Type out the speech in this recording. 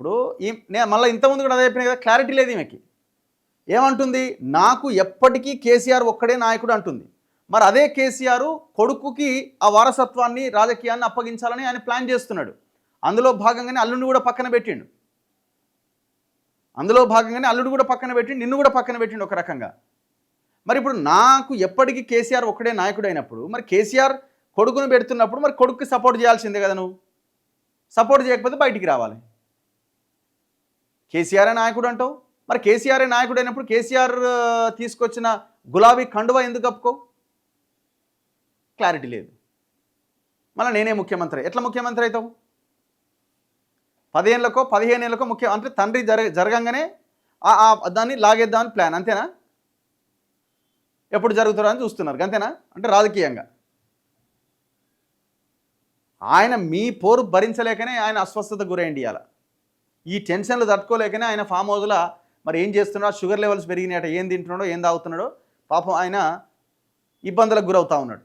ఇప్పుడు నేను మళ్ళీ ఇంతకుముందు కూడా అదే చెప్పిన కదా, క్లారిటీ లేదు ఈమెకి. ఏమంటుంది, నాకు ఎప్పటికీ కేసీఆర్ ఒక్కడే నాయకుడు అంటుంది. మరి అదే కేసీఆర్ కొడుకుకి ఆ వారసత్వాన్ని రాజకీయాన్ని అప్పగించాలని ఆయన ప్లాన్ చేస్తున్నాడు. అందులో భాగంగానే అల్లుడిని కూడా పక్కన పెట్టిండు. నిన్ను కూడా పక్కన పెట్టిండు ఒక రకంగా. మరి ఇప్పుడు నాకు ఎప్పటికీ కేసీఆర్ ఒక్కడే నాయకుడు అయినప్పుడు మరి కేసీఆర్ కొడుకును పెడుతున్నప్పుడు మరి కొడుకుకి సపోర్ట్ చేయాల్సిందే కదా. నువ్వు సపోర్ట్ చేయకపోతే బయటికి రావాలి. కేసీఆర్ నాయకుడు అంటావు, మరి కేసీఆర్ నాయకుడు అయినప్పుడు కేసీఆర్ తీసుకొచ్చిన గులాబీ కండువా ఎందుకు కప్పుకో? క్లారిటీ లేదు. మళ్ళీ నేనే ముఖ్యమంత్రి, ఎట్లా ముఖ్యమంత్రి అవుతావు? 10 ఏళ్ళకో 15 ఏళ్ళకో అంటే తండ్రి జరగంగానే దాన్ని లాగేద్దామని ప్లాన్, అంతేనా? ఎప్పుడు జరుగుతారో అని చూస్తున్నారు, అంతేనా? అంటే రాజకీయంగా ఆయన మీ పోరు భరించలేకనే ఆయన అస్వస్థత గురైంది. ఇవాళ ఈ టెన్షన్లు తట్టుకోలేకనే ఆయన ఫామ్ హౌస్లో మరి ఏం చేస్తున్నాడో, షుగర్ లెవెల్స్ పెరిగినాయట, ఏం తింటున్నాడో ఏం తాగుతున్నాడో పాపం ఆయన ఇబ్బందులకు గురవుతూ ఉన్నాడు.